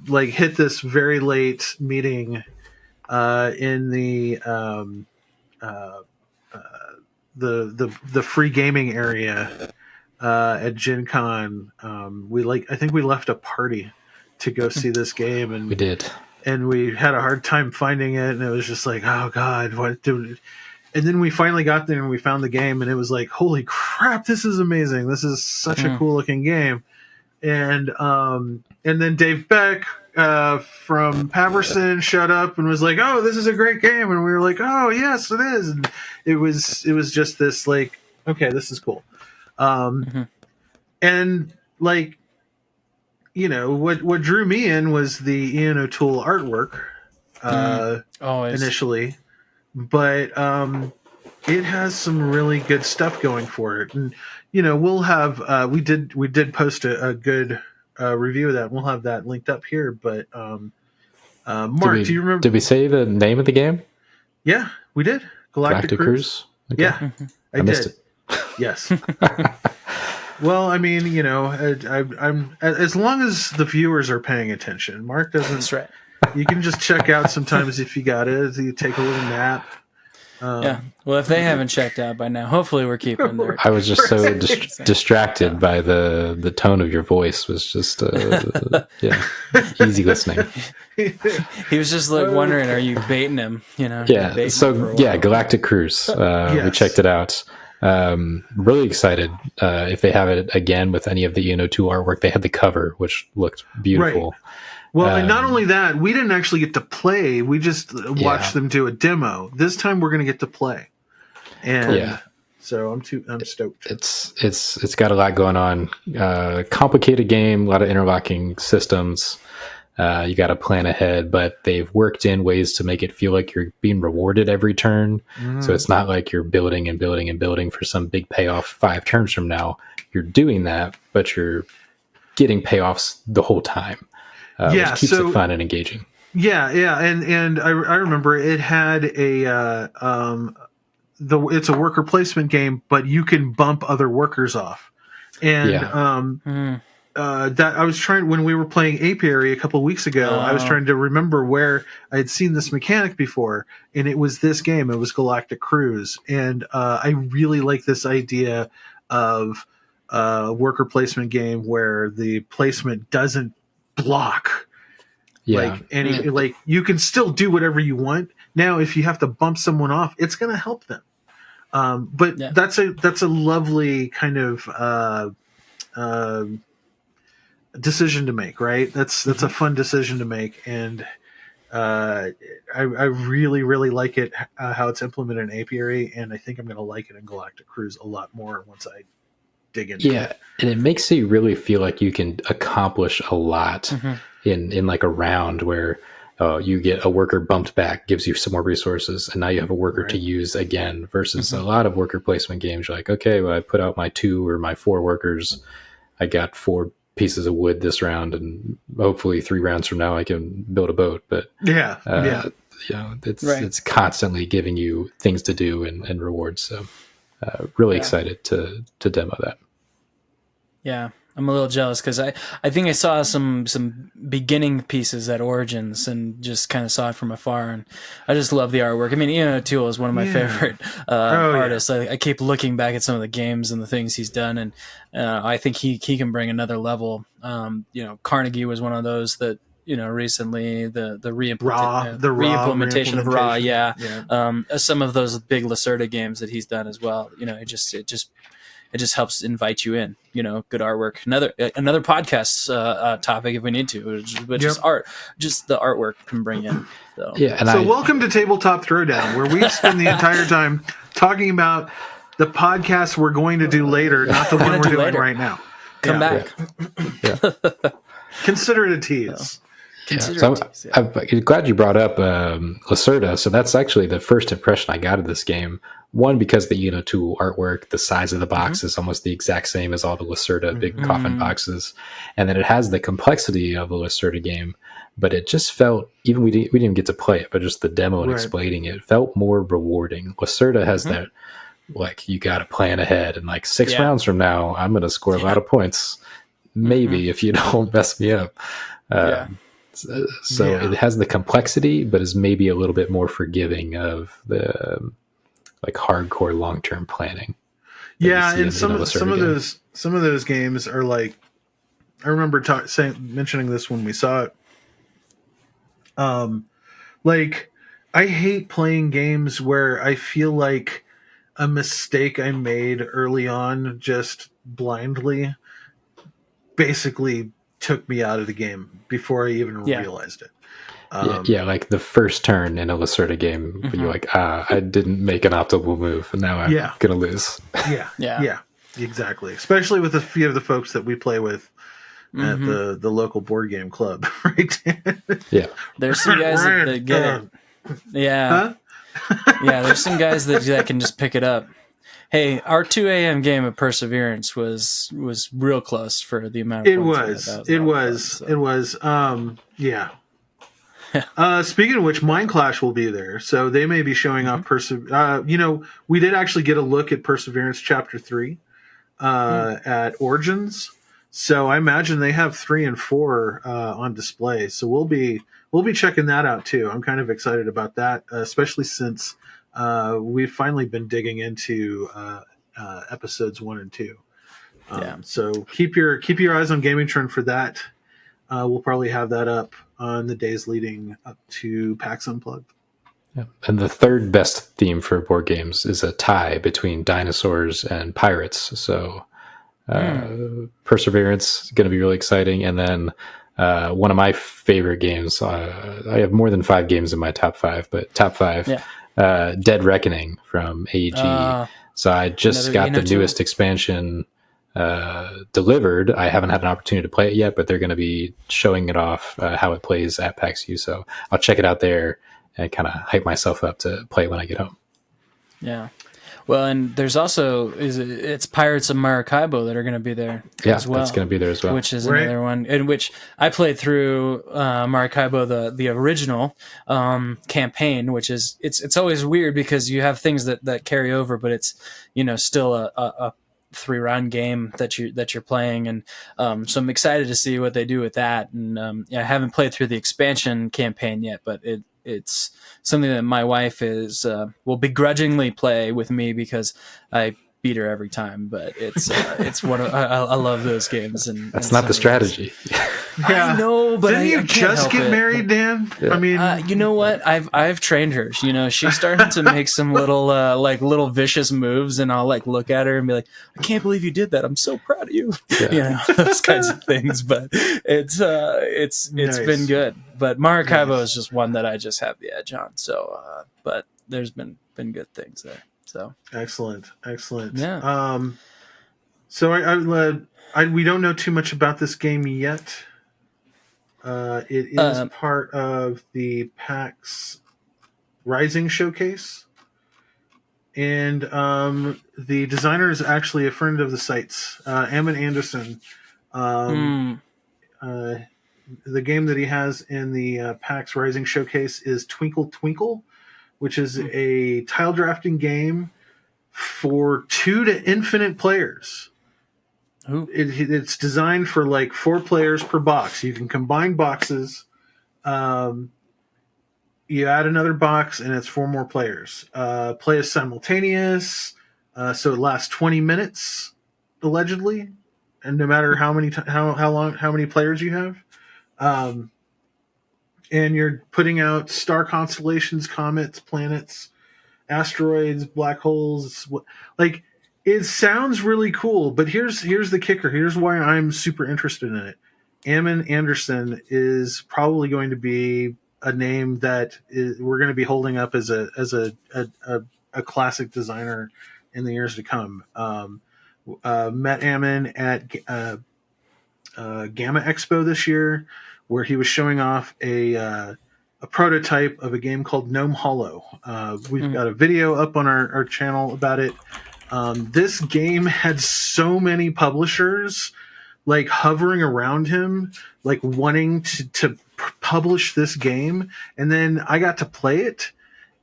like hit this very late meeting in the free gaming area at Gen Con. I think we left a party to go see this game, and we did, and we had a hard time finding it, and it was just like, oh god, what do? And then we finally got there and we found the game, and it was like, holy crap, this is amazing! This is such a cool looking game. And then Dave Beck from Paverson showed up and was like, oh, this is a great game, and we were like, oh yes, it is. And it was just this like, okay, this is cool. And like, what drew me in was the Ian O'Toole artwork initially, but it has some really good stuff going for it. And we'll have we did post a good review of that. We'll have that linked up here. But Mark, do you remember? Did we say the name of the game? Yeah, we did. Galactic Cruise. Okay. Yeah, I missed did. It. Yes. Well, I mean, I'm as long as the viewers are paying attention. Mark doesn't. That's right. You can just check out sometimes if you got it. You take a little nap. Yeah. Well, if they haven't checked out by now, hopefully we're keeping their. I was just so distracted by the tone of your voice. Was just easy listening. He was just like wondering, are you baiting him? Yeah. So Galactic Cruise. Yes. We checked it out. Really excited if they have it again with any of the Ian O'Toole artwork. They had the cover, which looked beautiful. Right. Well, and not only that, we didn't actually get to play. We just watched them do a demo. This time, we're going to get to play, and so I'm stoked. It's got a lot going on. Complicated game, a lot of interlocking systems. You got to plan ahead, but they've worked in ways to make it feel like you're being rewarded every turn. So it's not like you're building and building and building for some big payoff 5 turns from now. You're doing that, but you're getting payoffs the whole time. Which keeps it fun and engaging. Yeah, and I remember it had it's a worker placement game, but you can bump other workers off, and that I was trying when we were playing Apiary a couple of weeks ago. I was trying to remember where I had seen this mechanic before, and it was this game. It was Galactic Cruise, and I really like this idea of a worker placement game where the placement doesn't block like you can still do whatever you want. Now if you have to bump someone off, it's going to help them, but that's a lovely kind of decision to make, right? That's a fun decision to make, and I really like it how it's implemented in Apiary, and I think I'm going to like it in Galactic Cruise a lot more once I dig into it. And it makes you really feel like you can accomplish a lot in like a round where you get a worker bumped back, gives you some more resources, and now you have a worker to use again, versus a lot of worker placement games. You're like, okay, well, I put out my 2 or my 4 workers. I got 4 pieces of wood this round, and hopefully 3 rounds from now I can build a boat. But it's constantly giving you things to do and rewards. So really excited to demo that. Yeah, I'm a little jealous because I think I saw some beginning pieces at Origins and just kind of saw it from afar, and I just love the artwork. I mean, Ian O'Toole is one of my favorite artists. I keep looking back at some of the games and the things he's done, and I think he can bring another level. Carnegie was one of those that recently the re-implementation of Raw, some of those big Lacerda games that he's done as well. It just helps invite you in. Good artwork. Another podcast topic if we need to, which is art. Just the artwork can bring in. So welcome to Tabletop Throwdown, where we spend the entire time talking about the podcast we're going to do later, not the one we're doing right now. Come back. Yeah. Consider it a tease. I'm glad you brought up Lacerda. So that's actually the first impression I got of this game. One, because the O'Toole artwork, the size of the box is almost the exact same as all the Lacerda big coffin boxes, and then it has the complexity of a Lacerda game. But it just felt, even we didn't get to play it, but just the demo and explaining it felt more rewarding. Lacerda has that, like, you got to plan ahead, and like 6 rounds from now, I'm going to score a lot of points, maybe if you don't mess me up. So it has the complexity, but is maybe a little bit more forgiving of the like hardcore long-term planning. And some of those games are like, I remember mentioning this when we saw it. Like, I hate playing games where I feel like a mistake I made early on just blindly basically took me out of the game before I even realized it. Like the first turn in a Lacerda game, but you're like, I didn't make an optimal move, and now I'm gonna lose. Yeah, exactly. Especially with a few of the folks that we play with at the local board game club, right? There's some guys that get it. Yeah, there's some guys that can just pick it up. Hey, our 2 a.m. game of Perseverance was real close for the amount of points it was. Speaking of which, Mind Clash will be there, so they may be showing off we did actually get a look at Perseverance Chapter 3 at Origins, so I imagine they have 3 and 4 on display. So we'll be checking that out too. I'm kind of excited about that, especially since we've finally been digging into episodes 1 and 2. So keep your eyes on GamingTrend for that. We'll probably have that up on the days leading up to PAX Unplugged. Yeah. And the third best theme for board games is a tie between dinosaurs and pirates. So Perseverance is going to be really exciting. And then one of my favorite games, I have more than 5 games in my top 5, but top 5, Dead Reckoning from AEG. So I just got the newest expansion delivered. I haven't had an opportunity to play it yet, but they're going to be showing it off how it plays at PAX U. So I'll check it out there and kind of hype myself up to play it when I get home. Yeah. Well, and there's also it's Pirates of Maracaibo that are going to be there as well. That's going to be there as well. Which is another one in which I played through Maracaibo, the original campaign, which is it's always weird because you have things that carry over, but it's still a 3-round game that you're playing, and so I'm excited to see what they do with that. And I haven't played through the expansion campaign yet, but it's something that my wife will begrudgingly play with me because I beat her every time. But it's one of I love those games, and that's not the strategy. I know, but didn't you just get married, Dan? Yeah. I mean, you know what? I've trained her. She's starting to make some little vicious moves, and I'll look at her and be like, "I can't believe you did that. I'm so proud of you." Those kinds of things. But it's nice. Been good. But Maracaibo is just one that I just have the edge on. So, but there's been good things there. So excellent. Yeah. So we don't know too much about this game yet. It is part of the PAX Rising showcase, and the designer is actually a friend of the site's, Ammon Anderson. The game that he has in the PAX Rising showcase is Twinkle Twinkle, which is a tile drafting game for 2 to infinite players. It's designed for like 4 players per box. You can combine boxes. You add another box, and it's 4 more players. Play is simultaneous, so it lasts 20 minutes allegedly, and no matter how many how many players you have. And you're putting out star constellations, comets, planets, asteroids, black holes. Like, it sounds really cool, but here's the kicker. Here's why I'm super interested in it. Ammon Anderson is probably going to be a name that we're going to be holding up as a classic designer in the years to come. Met Ammon at Gamma Expo this year, where he was showing off a prototype of a game called Gnome Hollow. We've got a video up on our channel about it. This game had so many publishers like hovering around him, like wanting to publish this game. And then I got to play it,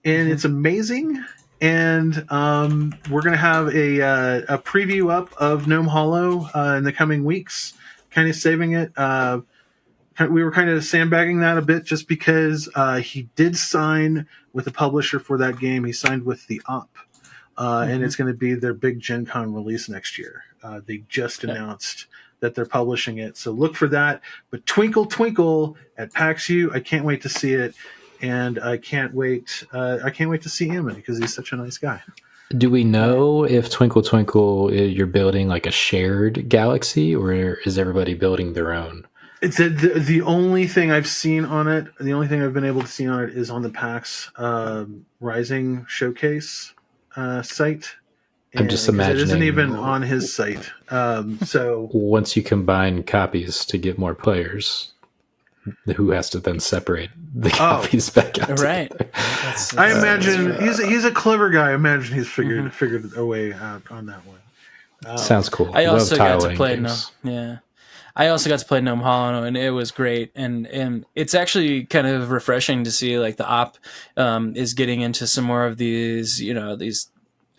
and it's amazing. And we're going to have a preview up of Gnome Hollow in the coming weeks, kind of saving it. We were kind of sandbagging that a bit just because he did sign with a publisher for that game. He signed with the Op, and it's going to be their big Gen Con release next year. They just announced that they're publishing it, so look for that. But Twinkle Twinkle at PAX U, I can't wait to see it, and I can't wait to see Ammon because he's such a nice guy. Do we know if Twinkle Twinkle you're building like a shared galaxy, or is everybody building their own? It's the only thing I've seen on it. The only thing I've been able to see on it is on the PAX Rising showcase site. I'm just imagining it isn't even on his site. So once you combine copies to get more players, who has to then separate the copies back out? Right. I imagine he's a clever guy. I imagine he's figured a way out on that one. Sounds cool. I also got to play I also got to play Gnome Hollow, and it was great. And it's actually kind of refreshing to see like the Op is getting into some more of these,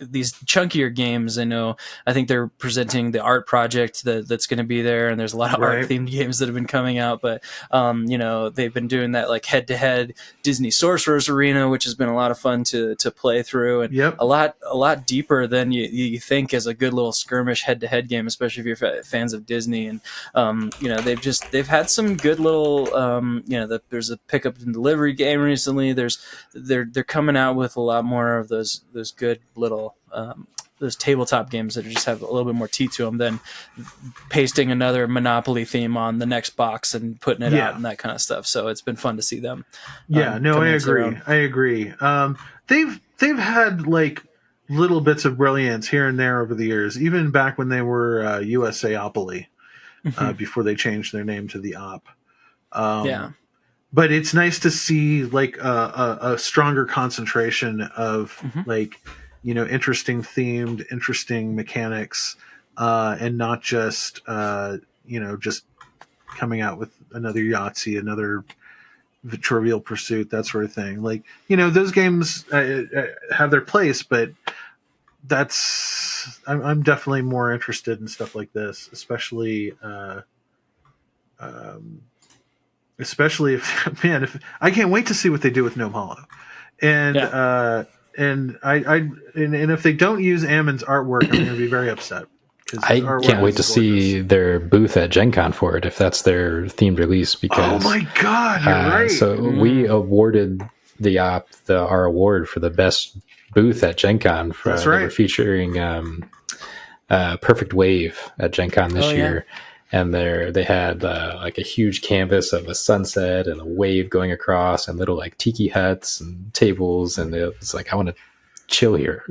these chunkier games. I think they're presenting the art project that's going to be there, and there's a lot of art themed games that have been coming out, but they've been doing that like head to head Disney Sorcerer's Arena, which has been a lot of fun to play through, and a lot deeper than you think as a good little skirmish head to head game, especially if you're fans of Disney. And they've had some good little there's a pickup and delivery game recently. They're coming out with a lot more of those good little those tabletop games that just have a little bit more teeth to them than pasting another Monopoly theme on the next box and putting it out and that kind of stuff. So it's been fun to see them. I agree. They've had like little bits of brilliance here and there over the years, even back when they were USAopoly, before they changed their name to the Op. But it's nice to see like a stronger concentration of interesting themed, interesting mechanics, and not just just coming out with another Yahtzee, another Trivial Pursuit, that sort of thing. Like, those games have their place, but I'm definitely more interested in stuff like this, especially if I can't wait to see what they do with Gnome Hollow, and if they don't use Ammon's artwork, I'm going to be very upset. I can't wait to see their booth at Gen Con for it, if that's their themed release. Because my God, you're right. So we awarded the Op our award for the best booth at Gen Con. They were featuring Perfect Wave at Gen Con this year. And they had like a huge canvas of a sunset and a wave going across, and little like tiki huts and tables, and it was like, I want to chill here.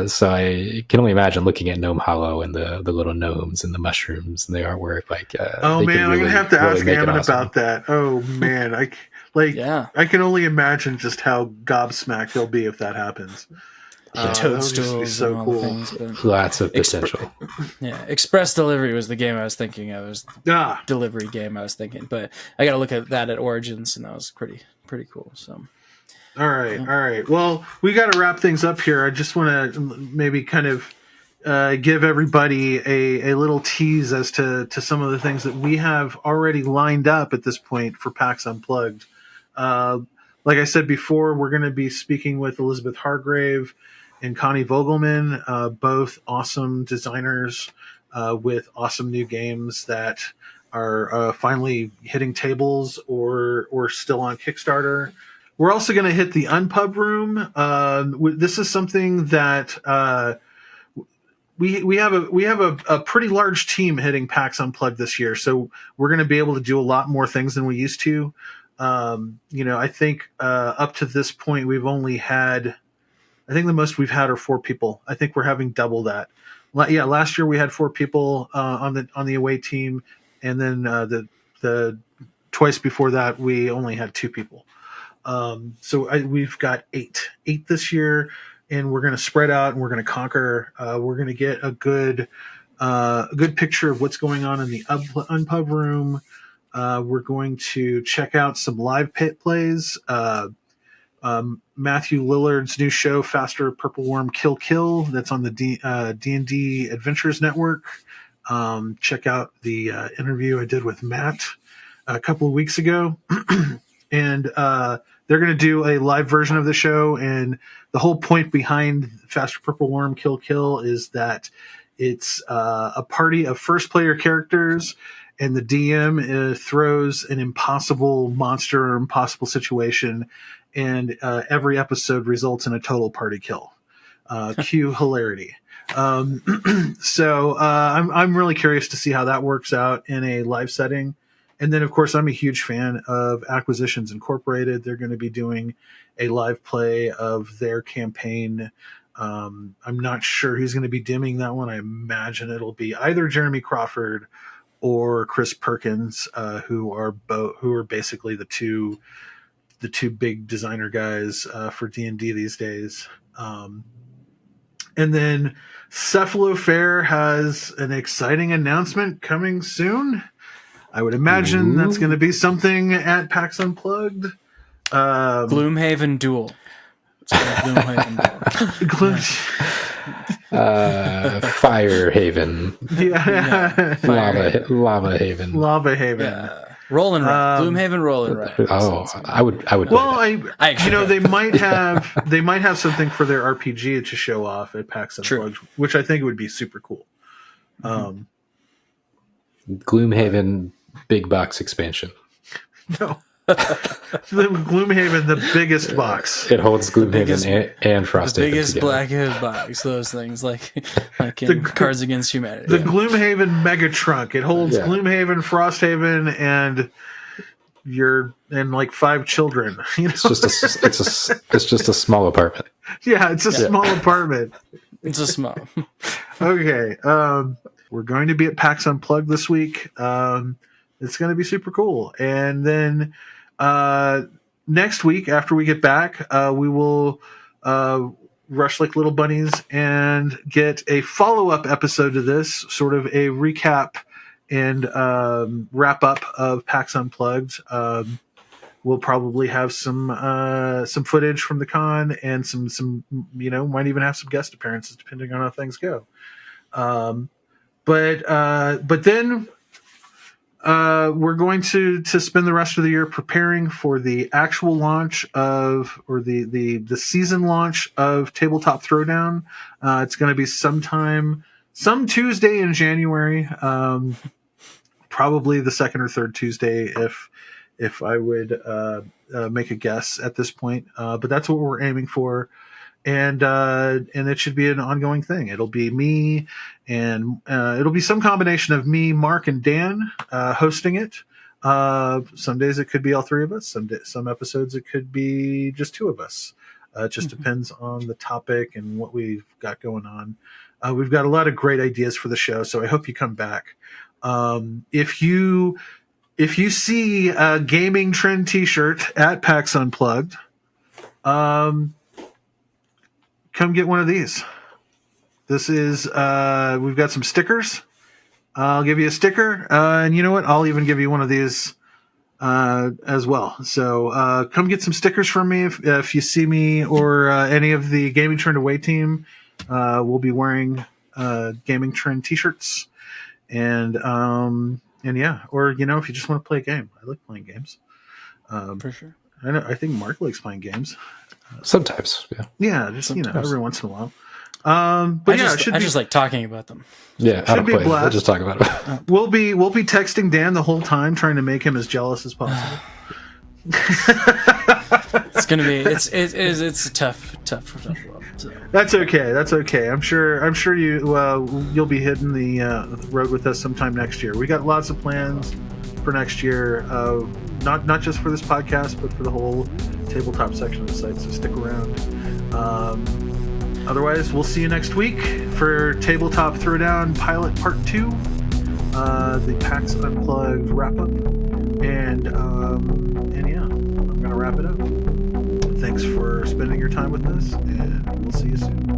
So I can only imagine looking at Gnome Hollow and the little gnomes and the mushrooms and the artwork. Like, I'm gonna have to ask Ammon about that. Oh man, I can only imagine just how gobsmacked they'll be if that happens. Toadstools, so and all cool. the things, but lots of potential. Express Delivery was the game I was thinking of. It was the delivery game I was thinking, but I got to look at that at Origins, and that was pretty cool. So, All right. Well, we got to wrap things up here. I just want to maybe kind of give everybody a little tease as to some of the things that we have already lined up at this point for PAX Unplugged. Like I said before, we're going to be speaking with Elizabeth Hargrave and Connie Vogelman, both awesome designers with awesome new games that are finally hitting tables or still on Kickstarter. We're also going to hit the Unpub room. This is something that we have a pretty large team hitting PAX Unplugged this year, so we're going to be able to do a lot more things than we used to. I think up to this point we've only had, I think the most we've had are 4 people. I think we're having double that. Last year we had 4 people on the away team, and then the twice before that we only had 2 people. So we've got 8 this year, and we're going to spread out and we're going to conquer. We're going to get a good picture of what's going on in the Unpub room. We're going to check out some live pit plays. Matthew Lillard's new show, Faster Purple Worm Kill Kill, that's on the D&D Adventures Network. Check out the interview I did with Matt a couple of weeks ago. And they're going to do a live version of the show. And the whole point behind Faster Purple Worm Kill Kill is that it's a party of first player characters, and the DM throws an impossible monster or impossible situation, and every episode results in a total party kill. Cue hilarity. So I'm really curious to see how that works out in a live setting. And then, of course, I'm a huge fan of Acquisitions Incorporated. They're going to be doing a live play of their campaign. I'm not sure who's going to be dimming that one. I imagine it'll be either Jeremy Crawford or Chris Perkins, who are basically the two big designer guys for D&D these days. And then Cephalo Fair has an exciting announcement coming soon. I would imagine that's going to be something at PAX Unplugged. Gloomhaven Duel. It's called Gloomhaven Duel. Fire Haven. Lava Haven. Lava Haven. Yeah. Roll and Ride. Gloomhaven Roll and Ride. I would. Well, they might have something for their RPG to show off at PAX Unplugged, which I think would be super cool. Gloomhaven big box expansion. No. The Gloomhaven, the biggest box. It holds Gloomhaven and Frosthaven. The biggest together. Blackhaven box. Those things like in Cards Against Humanity. The Gloomhaven Mega Trunk. It holds Gloomhaven, Frosthaven, and like 5 children. It's just a small apartment. Yeah, it's a small apartment. It's a small. Okay. We're going to be at PAX Unplugged this week. It's going to be super cool. And then next week, after we get back, we will rush like little bunnies and get a follow-up episode to this, sort of a recap and wrap-up of PAX Unplugged. We'll probably have some footage from the con and some might even have some guest appearances depending on how things go. But then we're going to spend the rest of the year preparing for the actual launch of, or the season launch of Tabletop Throwdown. It's going to be some Tuesday in January, probably the second or third Tuesday if I would make a guess at this point. But that's what we're aiming for. And it should be an ongoing thing. It'll be me, and it'll be some combination of me, Mark, and Dan hosting it. Some days it could be all 3 of us. Some episodes it could be just 2 of us. It just depends on the topic and what we've got going on. We've got a lot of great ideas for the show, so I hope you come back. If you see a GamingTrend t-shirt at PAX Unplugged, come get one of these. This is, we've got some stickers. I'll give you a sticker. And you know what? I'll even give you one of these as well. So come get some stickers from me if you see me or any of the Gaming Trend away team. We'll be wearing Gaming Trend t-shirts, and yeah, or if you just want to play a game. I like playing games. For sure. I think Mark likes playing games. Sometimes, yeah. Yeah, just every once in a while. But I just like talking about them. Yeah, I don't play. I'll just talk about it. We'll be texting Dan the whole time, trying to make him as jealous as possible. It's gonna be it's a tough love. So. That's okay. I'm sure you'll be hitting the road with us sometime next year. We got lots of plans for next year. Not just for this podcast, but for the whole tabletop section of the site. So stick around. Otherwise, we'll see you next week for Tabletop Throwdown Pilot Part 2, the PAX Unplugged wrap-up. And yeah, I'm going to wrap it up. Thanks for spending your time with us, and we'll see you soon.